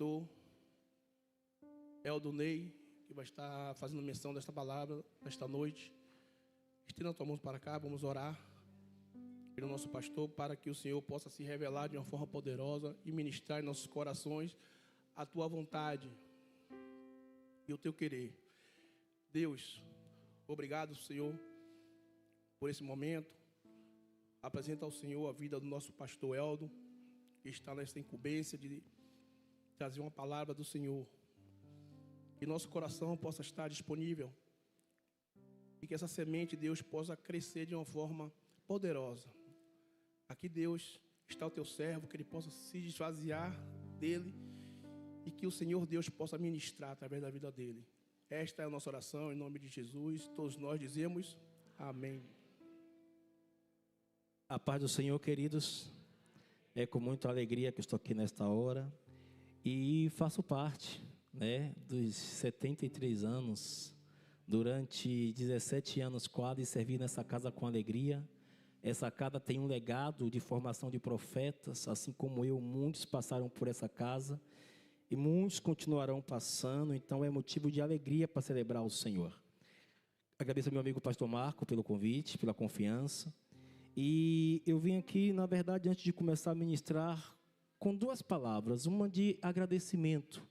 pastor Eldo Ney, que vai estar fazendo menção desta palavra nesta noite. Estenda a tua mão para cá, vamos orar pelo nosso pastor, para que o Senhor possa se revelar de uma forma poderosa e ministrar em nossos corações a tua vontade e o teu querer. Deus, obrigado, Senhor, por esse momento. Apresenta ao Senhor a vida do nosso pastor Eldo, que está nessa incumbência de trazer uma palavra do Senhor. Que nosso coração possa estar disponível e que essa semente, Deus, possa crescer de uma forma poderosa. Aqui, Deus, está o teu servo, que ele possa se esvaziar dele e que o Senhor Deus possa ministrar através da vida dele. Esta é a nossa oração em nome de Jesus. Todos nós dizemos amém. A paz do Senhor, queridos. É com muita alegria que estou aqui nesta hora e faço parte, dos 73 anos. Durante 17 anos quase servi nessa casa com alegria. Essa casa tem um legado de formação de profetas, assim como eu, muitos passaram por essa casa e muitos continuarão passando, então é motivo de alegria para celebrar o Senhor. Agradeço ao meu amigo pastor Marco pelo convite, pela confiança. E eu vim aqui, na verdade, antes de começar a ministrar, com duas palavras, uma de agradecimento.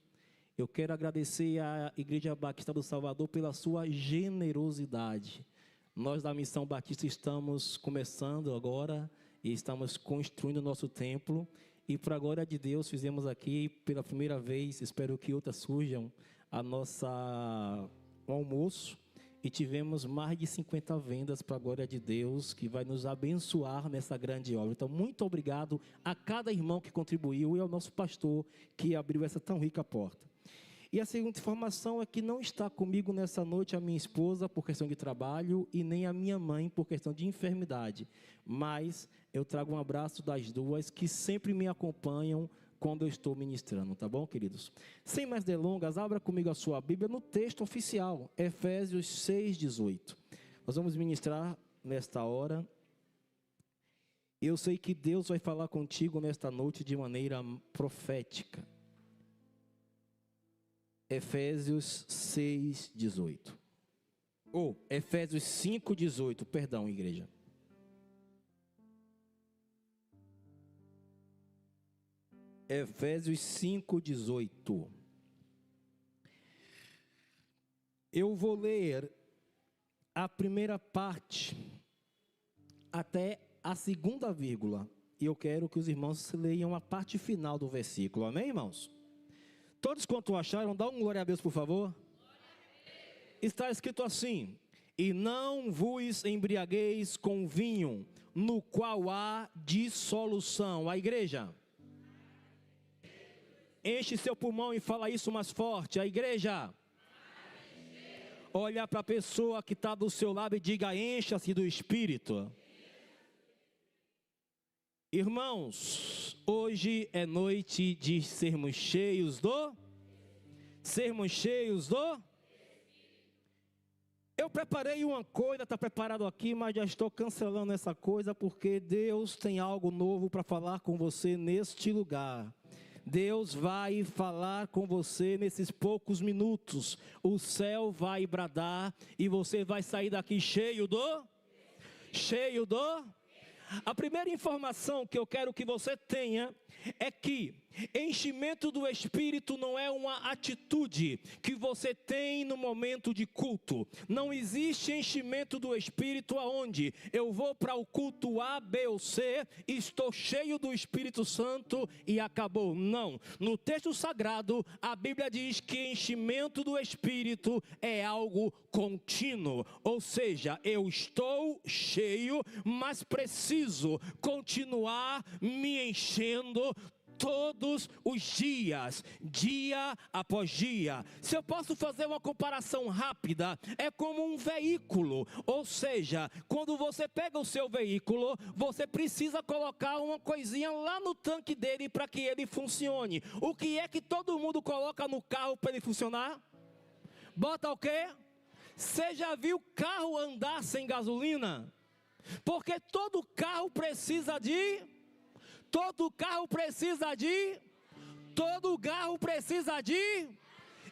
Eu quero agradecer à Igreja Batista do Salvador pela sua generosidade. Nós da Missão Batista estamos começando agora e estamos construindo o nosso templo. E para a glória de Deus fizemos aqui pela primeira vez, espero que outras surjam, o almoço. E tivemos mais de 50 vendas para a glória de Deus, que vai nos abençoar nessa grande obra. Então, muito obrigado a cada irmão que contribuiu e ao nosso pastor que abriu essa tão rica porta. E a segunda informação é que não está comigo nessa noite a minha esposa por questão de trabalho e nem a minha mãe por questão de enfermidade. Mas eu trago um abraço das duas que sempre me acompanham quando eu estou ministrando, tá bom, queridos? Sem mais delongas, abra comigo a sua Bíblia no texto oficial, Efésios 6:18. Nós vamos ministrar nesta hora. Eu sei que Deus vai falar contigo nesta noite de maneira profética. Efésios 6:18. Ou Efésios 5:18, perdão, igreja. Efésios 5:18. Eu vou ler a primeira parte até a segunda vírgula. E eu quero que os irmãos leiam a parte final do versículo. Amém, irmãos? Todos quanto acharam, dá um glória a Deus, por favor. Está escrito assim: e não vos embriagueis com vinho, no qual há dissolução. A igreja, enche seu pulmão e fala isso mais forte. A igreja, olha para a pessoa que está do seu lado e diga: encha-se do Espírito. Irmãos, hoje é noite de sermos cheios do... Eu preparei uma coisa, está preparado aqui, mas já estou cancelando essa coisa, porque Deus tem algo novo para falar com você neste lugar. Deus vai falar com você nesses poucos minutos. O céu vai bradar e você vai sair daqui cheio do... A primeira informação que eu quero que você tenha é que enchimento do Espírito não é uma atitude que você tem no momento de culto. Não existe enchimento do Espírito aonde eu vou para o culto A, B ou C, estou cheio do Espírito Santo e acabou. Não. No texto sagrado, a Bíblia diz que enchimento do Espírito é algo contínuo. Ou seja, eu estou cheio, mas preciso continuar me enchendo todos os dias, dia após dia. Se eu posso fazer uma comparação rápida, é como um veículo. Ou seja, quando você pega o seu veículo, você precisa colocar uma coisinha lá no tanque dele para que ele funcione. O que é que todo mundo coloca no carro para ele funcionar? Bota o quê? Você já viu carro andar sem gasolina? Porque todo carro precisa de Todo carro precisa de...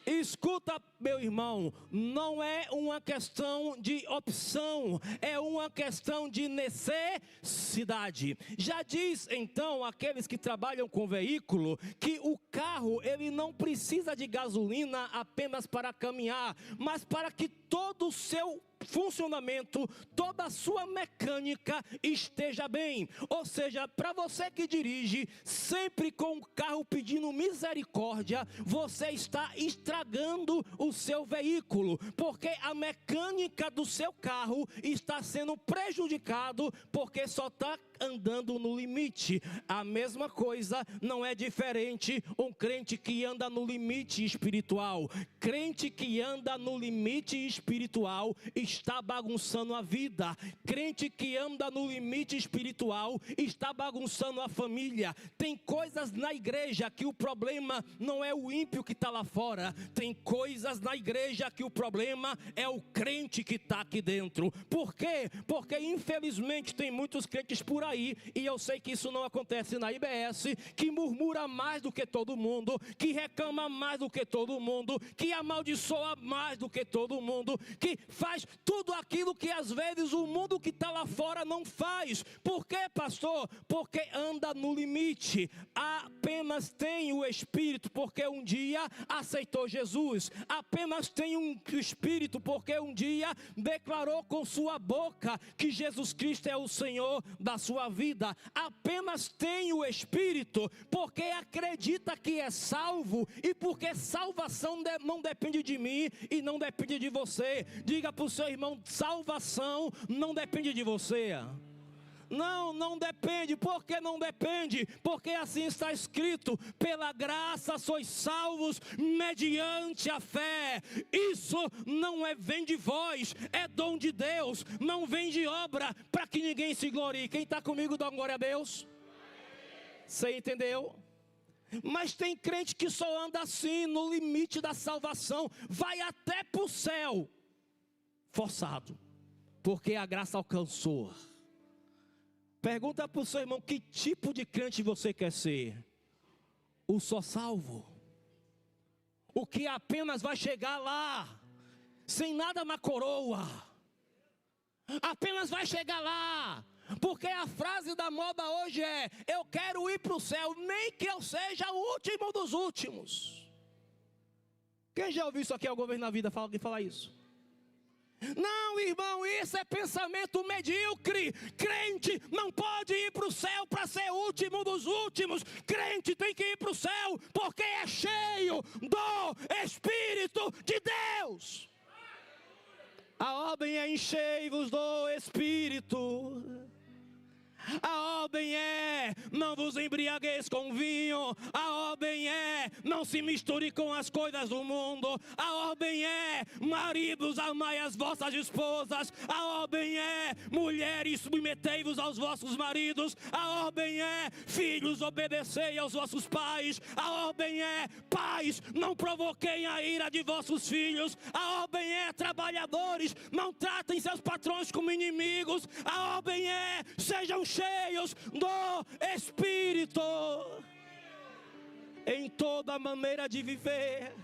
Escuta, meu irmão, não é uma questão de opção, é uma questão de necessidade. Já diz então aqueles que trabalham com veículo que o carro ele não precisa de gasolina apenas para caminhar, mas para que todo o seu funcionamento, toda a sua mecânica esteja bem. Ou seja, para você que dirige sempre com o carro pedindo misericórdia, você está estragando o seu veículo, porque a mecânica do seu carro está sendo prejudicado, porque só está andando no limite. A mesma coisa não é diferente um crente que anda no limite espiritual. Crente que anda no limite espiritual está bagunçando a vida. Crente que anda no limite espiritual está bagunçando a família. Tem coisas na igreja que o problema não é o ímpio que está lá fora. Tem coisas na igreja que o problema é o crente que está aqui dentro. Por quê? Porque infelizmente tem muitos crentes por aí, e eu sei que isso não acontece na IBS, que murmura mais do que todo mundo, que reclama mais do que todo mundo, que amaldiçoa mais do que todo mundo, que faz tudo aquilo que às vezes o mundo que está lá fora não faz. Por quê, pastor? Porque anda no limite. Apenas tem o Espírito porque um dia aceitou Jesus. Apenas tem um Espírito porque um dia declarou com sua boca que Jesus Cristo é o Senhor da sua vida. Apenas tem o Espírito porque acredita que é salvo, e porque salvação não depende de mim e não depende de você. Diga para o seu irmão: salvação não depende de você. Não depende. Por que não depende? Porque assim está escrito: pela graça sois salvos mediante a fé. Isso não vem de vós, é dom de Deus, não vem de obra, para que ninguém se glorie. Quem está comigo, dá glória a Deus. Você entendeu? Mas tem crente que só anda assim, no limite da salvação, vai até para o céu, forçado, porque a graça alcançou. Pergunta para o seu irmão: que tipo de crente você quer ser? O só salvo? O que apenas vai chegar lá, sem nada na coroa? Apenas vai chegar lá, porque a frase da moda hoje é: eu quero ir para o céu, nem que eu seja o último dos últimos. Quem já ouviu isso aqui alguma vez na vida falar isso? Não, irmão, isso é pensamento medíocre. Crente não pode ir para o céu para ser último dos últimos. Crente tem que ir para o céu porque é cheio do Espírito de Deus. A ordem é: enchei-vos do Espírito. A ordem é: não vos embriagueis com vinho. A ordem é: não se misture com as coisas do mundo. A ordem é: maridos, amai as vossas esposas. A ordem é: mulheres, submetei-vos aos vossos maridos. A ordem é: filhos, obedecei aos vossos pais. A ordem é: pais, não provoquem a ira de vossos filhos. A ordem é: trabalhadores, não tratem seus patrões como inimigos. A ordem é: sejam cheios do Espírito, em toda maneira de viver,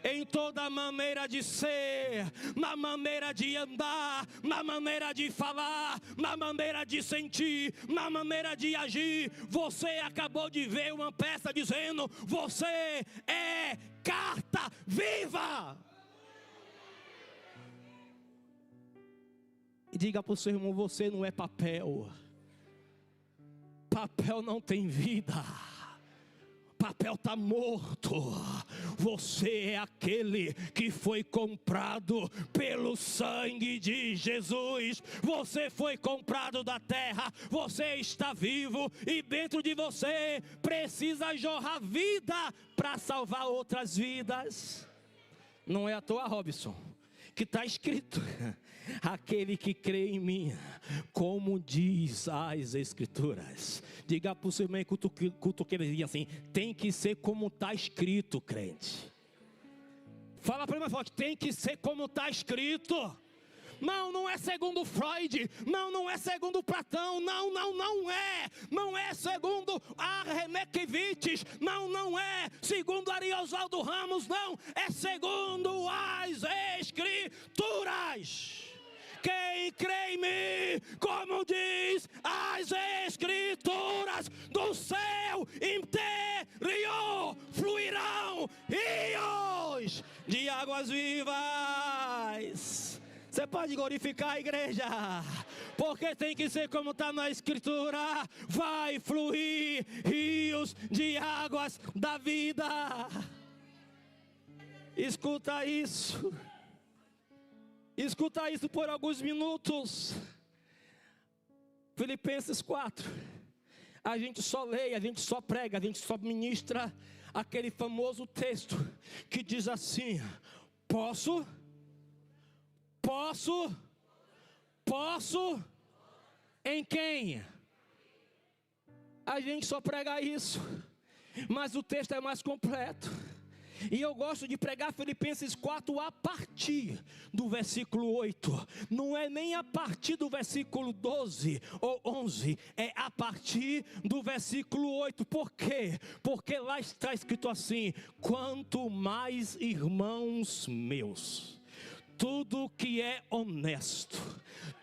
em toda maneira de ser, na maneira de andar, na maneira de falar, na maneira de sentir, na maneira de agir. Você acabou de ver uma peça dizendo: você é carta viva. E diga para o seu irmão: você não é papel. Papel não tem vida. Papel está morto. Você é aquele que foi comprado pelo sangue de Jesus. Você foi comprado da terra. Você está vivo, e dentro de você precisa jorrar vida para salvar outras vidas. Não é à toa, Robson, que está escrito: aquele que crê em mim, como diz as Escrituras. Diga para o seu irmão: cutuque assim: tem que ser como está escrito, crente. Fala para ele mais forte: tem que ser como está escrito. não é segundo Freud, não é segundo Platão, não é segundo a René Kiewicz, não é segundo Ariosaldo Ramos, não, é segundo as Escrituras. Quem crê em mim, como diz as Escrituras, do seu interior fluirão rios de águas vivas. Você pode glorificar a igreja, porque tem que ser como está na Escritura: vai fluir rios de águas da vida. Escuta isso. Escuta isso por alguns minutos. Filipenses 4. A gente só lê, a gente só prega, a gente só ministra aquele famoso texto que diz assim: posso, em quem? A gente só prega isso, mas o texto é mais completo. E eu gosto de pregar Filipenses 4 a partir do versículo 8. Não é nem a partir do versículo 12 ou 11. É a partir do versículo 8. Por quê? Porque lá está escrito assim: quanto mais, irmãos meus, tudo que é honesto,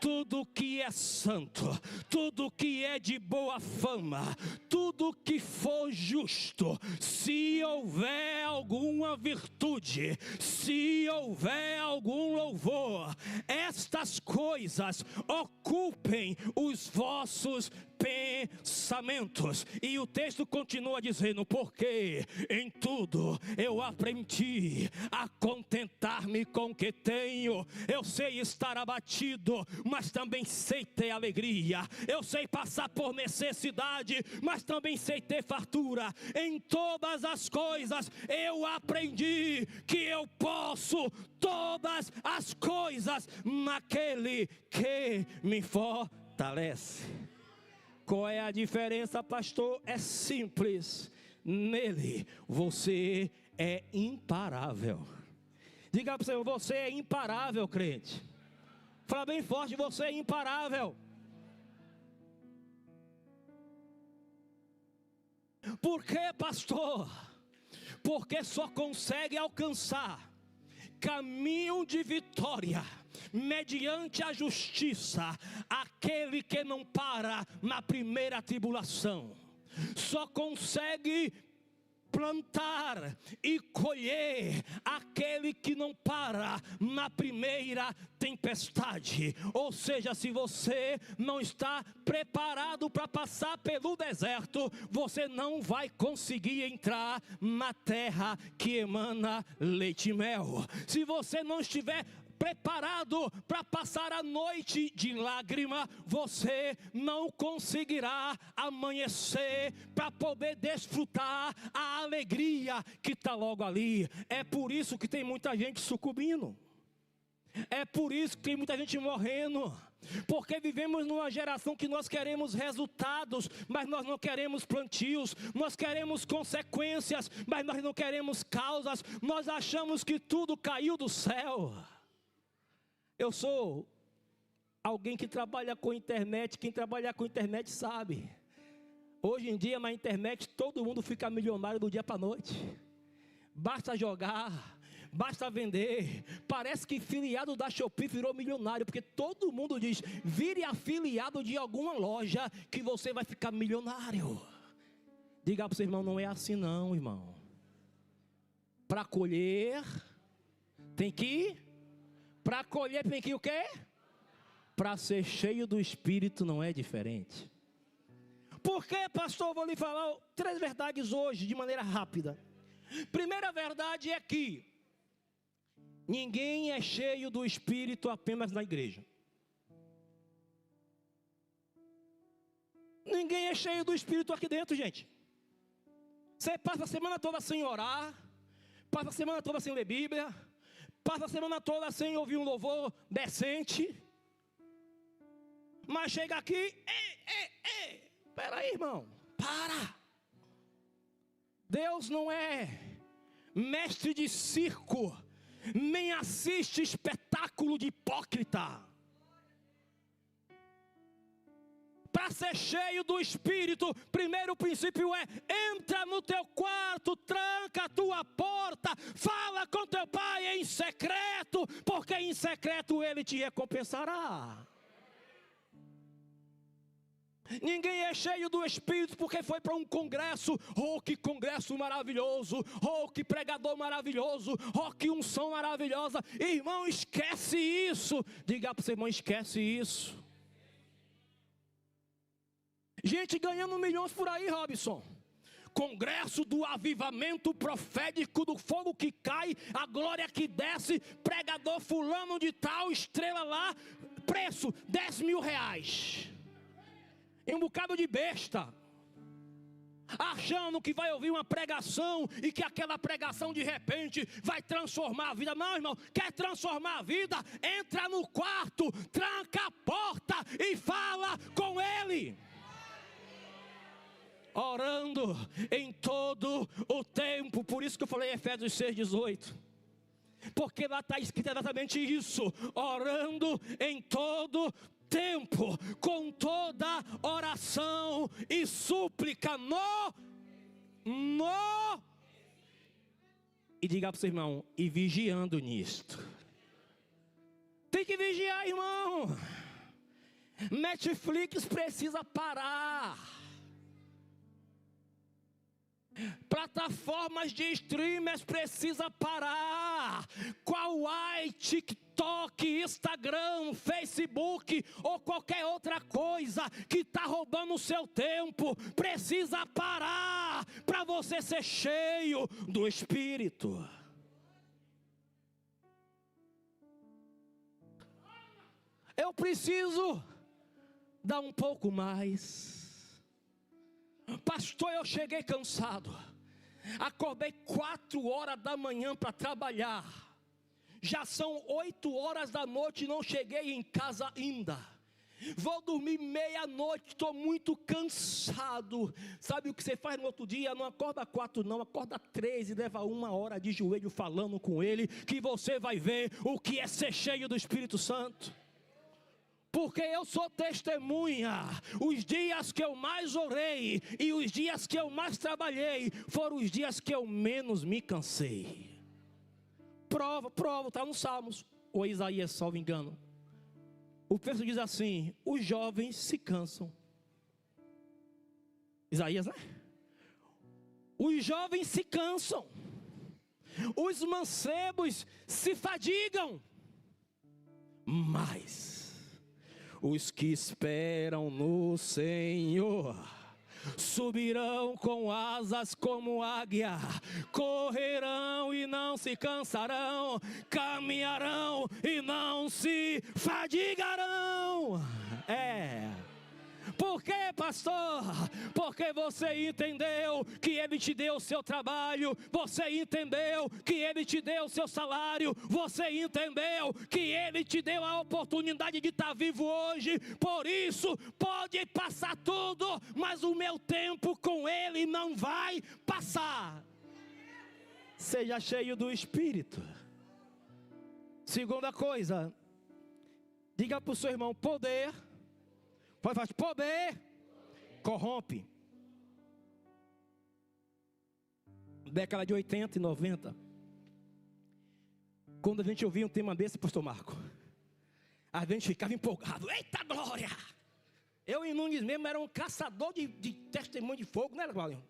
tudo que é santo, tudo que é de boa fama, tudo que for justo, se houver alguma virtude, se houver algum louvor, estas coisas ocupem os vossos pensamentos. E o texto continua dizendo: porque em tudo eu aprendi a contentar-me com o que tenho. Eu sei estar abatido, mas também sei ter alegria. Eu sei passar por necessidade, mas também sei ter fartura. Em todas as coisas eu aprendi que eu posso todas as coisas naquele que me fortalece. Qual é a diferença, pastor? É simples: nele você é imparável. Diga para o Senhor: você é imparável, crente. Fala bem forte: você é imparável. Por quê, pastor? Porque só consegue alcançar caminho de vitória mediante a justiça aquele que não para na primeira tribulação. Só consegue plantar e colher aquele que não para na primeira tempestade. Ou seja, se você não está preparado para passar pelo deserto, você não vai conseguir entrar na terra que emana leite e mel. Se você não estiver preparado para passar a noite de lágrima, você não conseguirá amanhecer para poder desfrutar a alegria que está logo ali. É por isso que tem muita gente sucumbindo. É por isso que tem muita gente morrendo. Porque vivemos numa geração que nós queremos resultados, mas nós não queremos plantios. Nós queremos consequências, mas nós não queremos causas. Nós achamos que tudo caiu do céu. Eu sou alguém que trabalha com internet. Quem trabalha com internet sabe. Hoje em dia na internet todo mundo fica milionário do dia para a noite. Basta jogar, basta vender. Parece que filiado da Shopee virou milionário, porque todo mundo diz: vire afiliado de alguma loja que você vai ficar milionário. Diga para o seu irmão: não é assim não, irmão. Para colher tem que... Para colher tem que o quê? Para ser cheio do Espírito não é diferente. Por quê, pastor? Eu vou lhe falar 3 verdades hoje de maneira rápida. Primeira verdade é que ninguém é cheio do Espírito apenas na igreja. Ninguém é cheio do Espírito aqui dentro, gente. Você passa a semana toda sem orar, passa a semana toda sem ler Bíblia, passa a semana toda sem ouvir um louvor decente, mas chega aqui, peraí, irmão, para. Deus não é mestre de circo, nem assiste espetáculo de hipócrita. Para ser cheio do Espírito, primeiro princípio é: entra no teu quarto, tranca a tua porta, fala com teu pai em secreto, porque em secreto ele te recompensará. Ninguém é cheio do Espírito porque foi para um congresso. Oh, que congresso maravilhoso! Oh, que pregador maravilhoso! Oh, que unção maravilhosa! Irmão, esquece isso. Diga para o seu irmão: esquece isso. Gente ganhando milhões por aí, Robson. Congresso do avivamento profético, do fogo que cai, a glória que desce, pregador fulano de tal, estrela lá, preço R$10.000. E um bocado de besta, achando que vai ouvir uma pregação e que aquela pregação de repente vai transformar a vida. Não, irmão, quer transformar a vida? Entra no quarto, tranca a porta e fala com ele. Orando em todo o tempo. Por isso que eu falei Efésios 6,18. Porque lá está escrito exatamente isso: orando em todo tempo, com toda oração e súplica e diga para o seu irmão: e vigiando nisto. Tem que vigiar, irmão. Netflix precisa parar. Plataformas de streamers precisa parar. Kawaii, TikTok, Instagram, Facebook ou qualquer outra coisa que está roubando o seu tempo precisa parar para você ser cheio do Espírito. Eu preciso dar um pouco mais. Pastor, eu cheguei cansado. Acordei 4 horas da manhã para trabalhar. Já são 8 horas da noite e não cheguei em casa ainda. Vou dormir meia-noite, estou muito cansado. Sabe o que você faz no outro dia? Não acorda 4 não, acorda 3 e leva 1 hora de joelho falando com ele, que você vai ver o que é ser cheio do Espírito Santo. Porque eu sou testemunha. Os dias que eu mais orei e os dias que eu mais trabalhei foram os dias que eu menos me cansei. Prova, está nos Salmos, ou Isaías, salvo engano. O texto diz assim: os jovens se cansam. Isaías, né? Os jovens se cansam, os mancebos se fadigam, mas os que esperam no Senhor subirão com asas como águia, correrão e não se cansarão, caminharão e não se fadigarão. Por quê, pastor? Porque você entendeu que Ele te deu o seu trabalho, você entendeu que Ele te deu o seu salário, você entendeu que Ele te deu a oportunidade de estar vivo hoje. Por isso, pode passar tudo, mas o meu tempo com Ele não vai passar. Seja cheio do Espírito. Segunda coisa, diga para o seu irmão: poder corrompe. Década de 80 e 90, quando a gente ouvia um tema desse, pastor Marco, a gente ficava empolgado. Eita glória! Eu e Nunes mesmo era um caçador de testemunho de fogo, né, Claudio?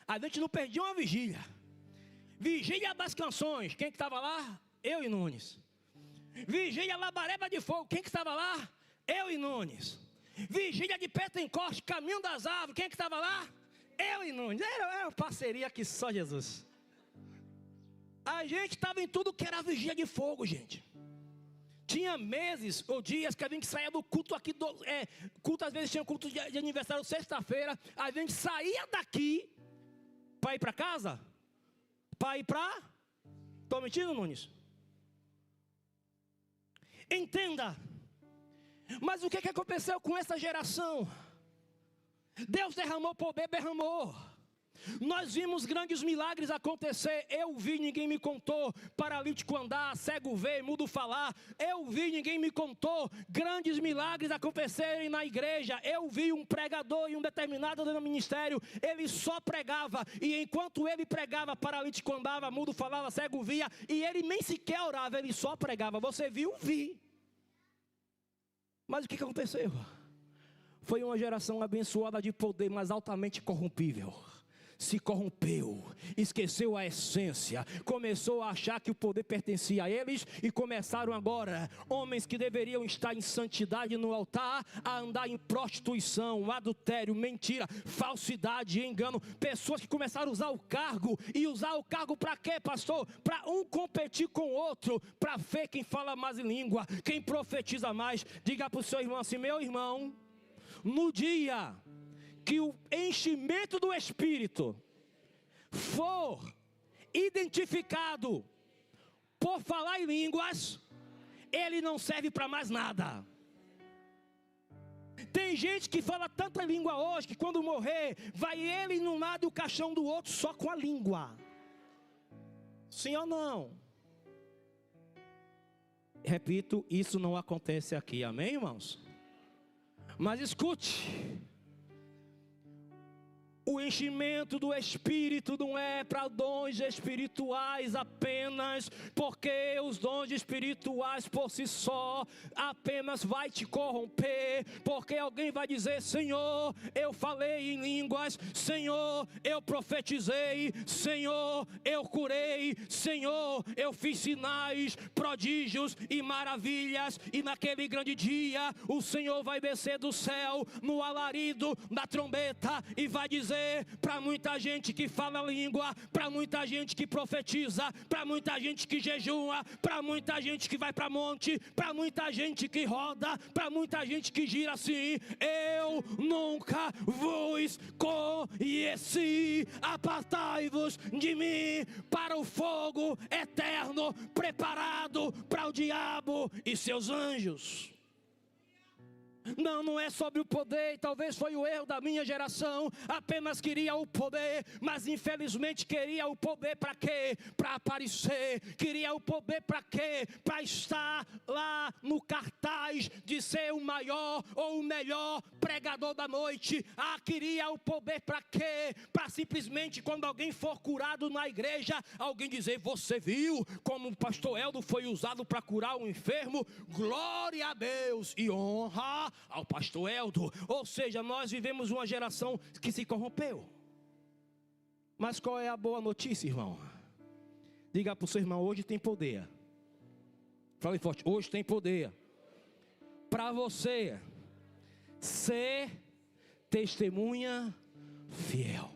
A gente não perdia uma vigília. Vigília das canções, quem que estava lá? Eu e Nunes. Vigília Labareda de Fogo, quem que estava lá? Eu e Nunes. Vigília de Pentecoste, Caminho das Árvores, quem que estava lá? Eu e Nunes. Era uma parceria que só Jesus. A gente estava em tudo que era vigília de fogo, gente. Tinha meses ou dias que a gente saía do culto aqui, culto às vezes tinha culto de aniversário sexta-feira, a gente saía daqui para ir para casa, para ir para... Estou mentindo, Nunes? Entenda. Mas o que aconteceu com essa geração? Deus derramou poder, derramou. Nós vimos grandes milagres acontecer. Eu vi, ninguém me contou. Paralítico andar, cego ver, mudo falar. Eu vi, ninguém me contou. Grandes milagres acontecerem na igreja. Eu vi um pregador em um determinado ministério. Ele só pregava. E enquanto ele pregava, paralítico andava, mudo falava, cego via. E ele nem sequer orava, ele só pregava. Você viu? Vi. Mas o que aconteceu? Foi uma geração abençoada de poder, mas altamente corrompível. Se corrompeu, esqueceu a essência, começou a achar que o poder pertencia a eles e começaram agora, homens que deveriam estar em santidade no altar, a andar em prostituição, adultério, mentira, falsidade, engano. Pessoas que começaram a usar o cargo, e usar o cargo para quê, pastor? Para um competir com o outro, para ver quem fala mais em língua, quem profetiza mais. Diga para o seu irmão assim: meu irmão, no dia que o enchimento do Espírito for identificado por falar em línguas, ele não serve para mais nada. Tem gente que fala tanta língua hoje que quando morrer, vai ele num lado e o caixão do outro só com a língua. Sim ou não? Repito, isso não acontece aqui, amém, irmãos? Mas escute, o enchimento do Espírito não é para dons espirituais apenas, porque os dons espirituais por si só apenas vai te corromper, porque alguém vai dizer: Senhor, eu falei em línguas, Senhor, eu profetizei, Senhor, eu curei, Senhor, eu fiz sinais, prodígios e maravilhas, e naquele grande dia o Senhor vai descer do céu no alarido da trombeta e vai dizer para muita gente que fala língua, para muita gente que profetiza, para muita gente que jejua, para muita gente que vai para monte, para muita gente que roda, para muita gente que gira assim: eu nunca vos conheci, apartai-vos de mim para o fogo eterno preparado para o diabo e seus anjos. Não é sobre o poder, talvez foi o erro da minha geração, apenas queria o poder, mas infelizmente queria o poder para quê? Para aparecer. Queria o poder para quê? Para estar lá no cartaz de ser o maior ou o melhor pregador da noite. Queria o poder para quê? Para simplesmente quando alguém for curado na igreja, alguém dizer: você viu como o pastor Eldo foi usado para curar um enfermo? Glória a Deus e honra ao pastor Eldo. Ou seja, nós vivemos uma geração que se corrompeu. Mas qual é a boa notícia, irmão? Diga para o seu irmão: hoje tem poder. Fale forte: hoje tem poder para você ser testemunha fiel.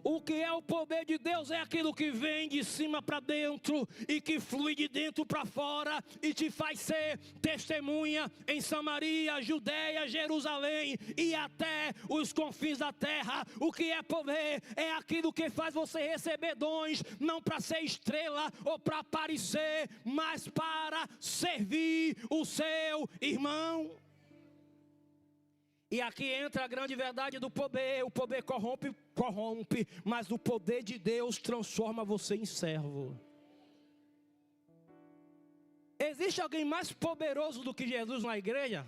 O que é o poder de Deus? É aquilo que vem de cima para dentro e que flui de dentro para fora e te faz ser testemunha em Samaria, Judeia, Jerusalém e até os confins da terra. O que é poder? É aquilo que faz você receber dons, não para ser estrela ou para aparecer, mas para servir o seu irmão. E aqui entra a grande verdade do poder. O poder corrompe, mas o poder de Deus transforma você em servo. Existe alguém mais poderoso do que Jesus na igreja?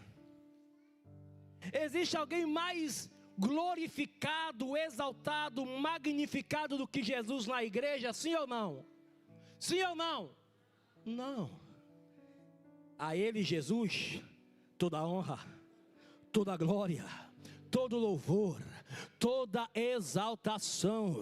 Existe alguém mais glorificado, exaltado, magnificado do que Jesus na igreja? Sim ou não? Sim ou não? Não. A Ele, Jesus, toda a honra, toda a glória, todo louvor, toda exaltação,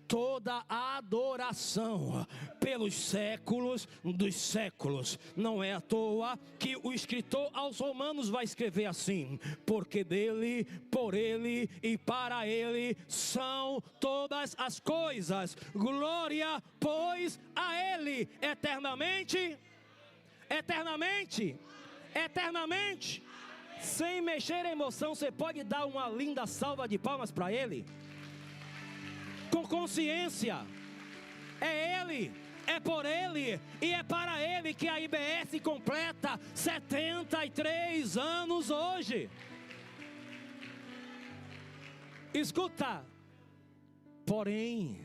toda adoração pelos séculos dos séculos. Não é à toa que o escritor aos Romanos vai escrever assim: porque dele, por ele e para ele são todas as coisas. Glória, pois, a ele eternamente, eternamente, eternamente. Sem mexer em emoção, você pode dar uma linda salva de palmas para Ele? Com consciência. É Ele, é por Ele e é para Ele que a IBS completa 73 anos hoje. Escuta. Porém,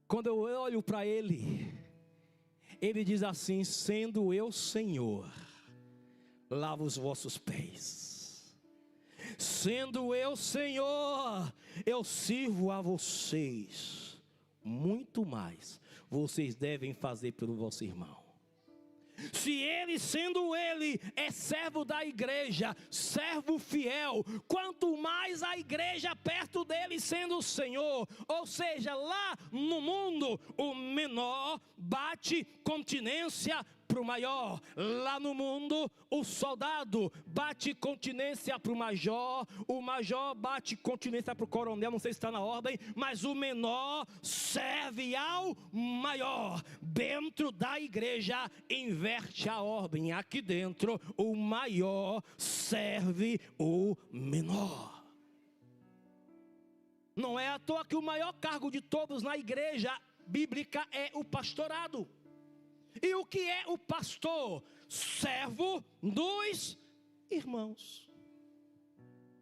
quando eu olho para ele, ele diz assim: sendo eu Senhor, lavo os vossos pés. Sendo eu Senhor, eu sirvo a vocês. Muito mais vocês devem fazer pelo vosso irmão. Se ele, sendo ele, é servo da igreja, servo fiel, quanto mais a igreja perto dele sendo o Senhor. Ou seja, lá no mundo, o menor bate continência para o maior. Lá no mundo, o soldado bate continência para o major bate continência para o coronel, não sei se está na ordem, mas o menor serve ao maior. Dentro da igreja, inverte a ordem. Aqui dentro, o maior serve o menor. Não é à toa que o maior cargo de todos na igreja bíblica é o pastorado. E o que é o pastor? Servo dos irmãos.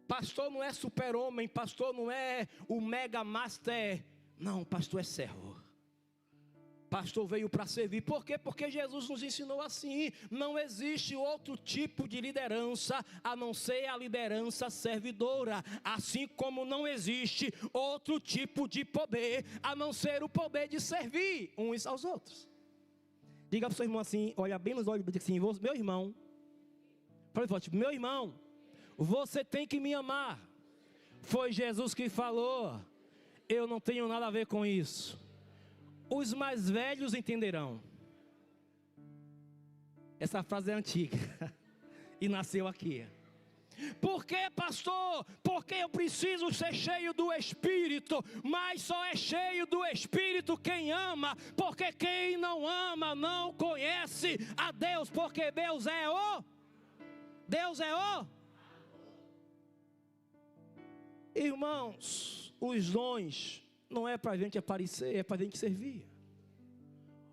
Pastor não é super-homem, pastor não é o mega master. Não, pastor é servo. Pastor veio para servir. Por quê? Porque Jesus nos ensinou assim. Não existe outro tipo de liderança a não ser a liderança servidora. Assim como não existe outro tipo de poder a não ser o poder de servir uns aos outros. Diga para o seu irmão assim, olha bem nos olhos e diga assim: meu irmão, fala forte, meu irmão, você tem que me amar. Foi Jesus que falou, eu não tenho nada a ver com isso. Os mais velhos entenderão. Essa frase é antiga e nasceu aqui. Por que, pastor? Porque eu preciso ser cheio do Espírito. Mas só é cheio do Espírito quem ama. Porque quem não ama não conhece a Deus. Porque Deus é o Irmãos, os dons não é para a gente aparecer, é para a gente servir.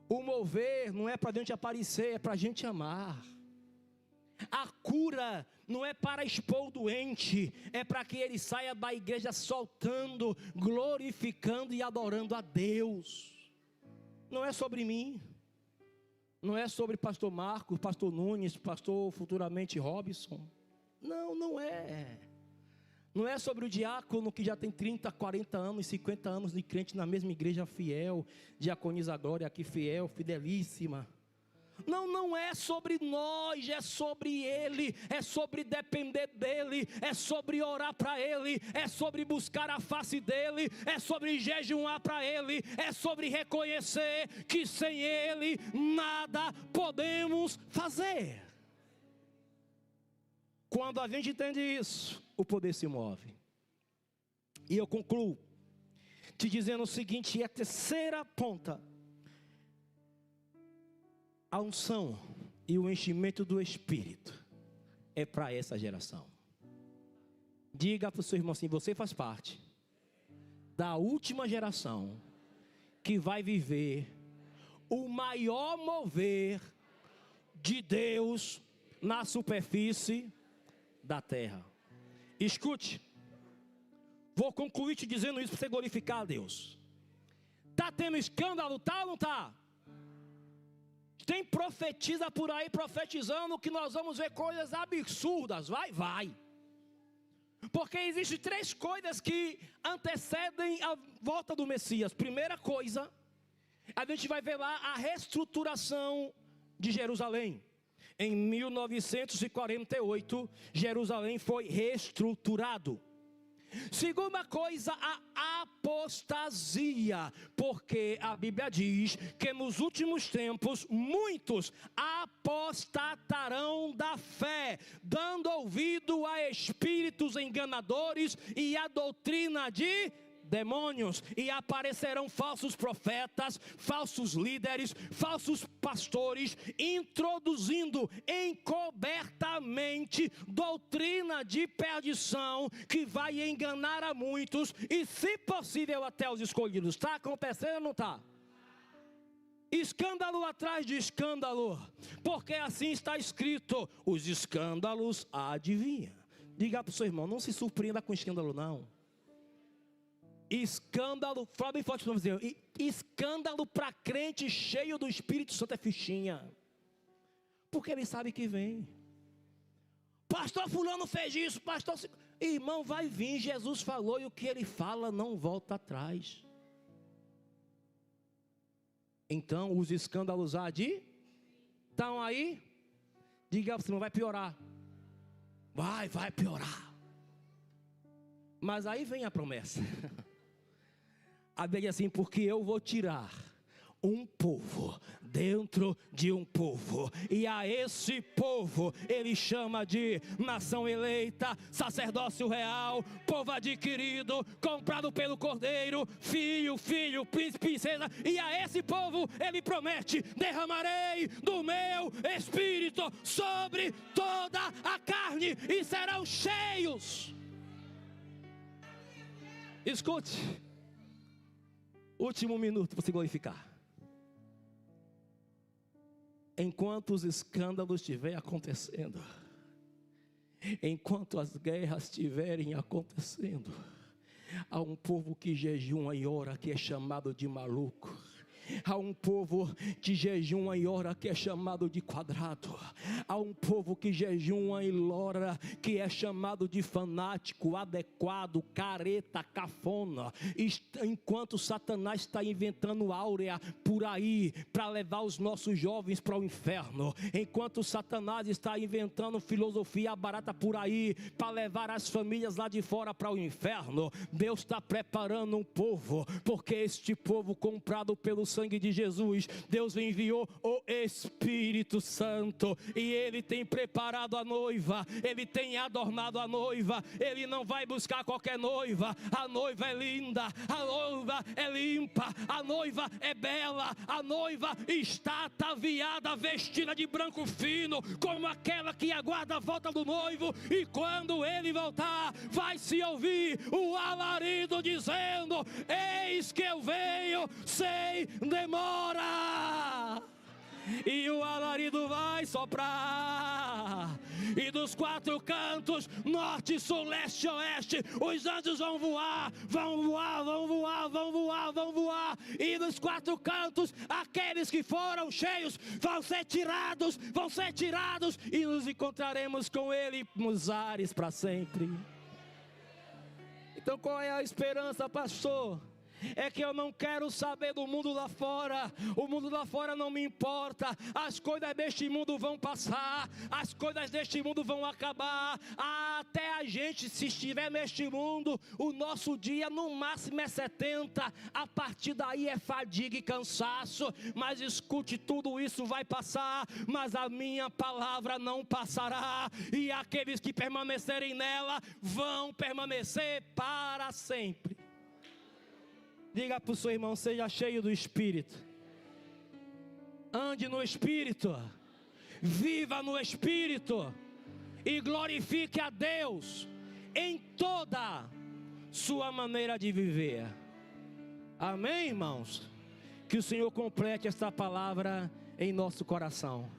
O mover não é para a gente aparecer, é para a gente amar. A cura não é para expor o doente, é para que ele saia da igreja soltando, glorificando e adorando a Deus. Não é sobre mim, não é sobre pastor Marcos, pastor Nunes, pastor futuramente Robson. Não, não é. Não é sobre o diácono que já tem 30, 40 anos, 50 anos de crente na mesma igreja fiel, diaconisa Glória aqui fiel, fidelíssima. Não, não é sobre nós, é sobre Ele, é sobre depender dEle, é sobre orar para Ele, é sobre buscar a face dEle, é sobre jejuar para Ele, é sobre reconhecer que sem Ele nada podemos fazer. Quando a gente entende isso, o poder se move. E eu concluo te dizendo o seguinte, é a terceira ponta. A unção e o enchimento do Espírito é para essa geração. Diga para o seu irmão assim: você faz parte da última geração que vai viver o maior mover de Deus na superfície da terra. Escute, vou concluir te dizendo isso para você glorificar a Deus. Está tendo escândalo, tá ou não está? Tem profetiza por aí profetizando que nós vamos ver coisas absurdas. Vai. Porque existem 3 coisas que antecedem a volta do Messias. Primeira coisa, a gente vai ver lá a reestruturação de Jerusalém. Em 1948, Jerusalém foi reestruturado. Segunda coisa, a apostasia, porque a Bíblia diz que nos últimos tempos muitos apostatarão da fé, dando ouvido a espíritos enganadores e a doutrina de demônios, e aparecerão falsos profetas, falsos líderes, falsos pastores, introduzindo encobertamente doutrina de perdição, que vai enganar a muitos, e se possível até os escolhidos. Está acontecendo ou não está? Escândalo atrás de escândalo, porque assim está escrito: os escândalos adivinham. Diga para o seu irmão, não se surpreenda com escândalo não. Escândalo, fala bem forte para você, escândalo para crente cheio do Espírito Santo é fichinha. Porque ele sabe que vem. Pastor fulano fez isso, pastor... Irmão, vai vir, Jesus falou e o que ele fala não volta atrás. Então, os escândalos estão aí? Diga para você, não vai piorar. Vai piorar. Mas aí vem a promessa. A Bíblia diz assim, porque eu vou tirar um povo dentro de um povo, e a esse povo ele chama de nação eleita, sacerdócio real, povo adquirido, comprado pelo Cordeiro, filho, príncipe, princesa, e a esse povo ele promete, derramarei do meu Espírito sobre toda a carne, e serão cheios. Escute, último minuto para se glorificar. Enquanto os escândalos estiverem acontecendo, enquanto as guerras estiverem acontecendo, há um povo que jejuma e ora que é chamado de maluco. Há um povo que jejuma e ora que é chamado de quadrado. Há um povo que jejuma e ora que é chamado de fanático, adequado, careta, cafona. Enquanto Satanás está inventando áurea por aí para levar os nossos jovens para o inferno, enquanto Satanás está inventando filosofia barata por aí para levar as famílias lá de fora para o inferno, Deus está preparando um povo, porque este povo comprado pelo sangue de Jesus, Deus enviou o Espírito Santo, e Ele tem preparado a noiva, Ele tem adornado a noiva. Ele não vai buscar qualquer noiva. A noiva é linda, a noiva é limpa, a noiva é bela, a noiva está ataviada, vestida de branco fino, como aquela que aguarda a volta do noivo, e quando ele voltar, vai se ouvir o alarido dizendo, eis que eu venho sem demora. E o alarido vai soprar, e dos quatro cantos, norte, sul, leste, oeste, os anjos vão voar, vão voar, vão voar, vão voar, vão voar. E dos quatro cantos, aqueles que foram cheios vão ser tirados, e nos encontraremos com Ele nos ares para sempre. Então qual é a esperança, pastor? É que eu não quero saber do mundo lá fora. O mundo lá fora não me importa. As coisas deste mundo vão passar, as coisas deste mundo vão acabar. Até a gente, se estiver neste mundo, o nosso dia no máximo é 70. A partir daí é fadiga e cansaço. Mas escute, tudo isso vai passar, mas a minha palavra não passará, e aqueles que permanecerem nela vão permanecer para sempre. Diga para o seu irmão, seja cheio do Espírito. Ande no Espírito. Viva no Espírito. E glorifique a Deus em toda sua maneira de viver. Amém, irmãos? Que o Senhor complete esta palavra em nosso coração.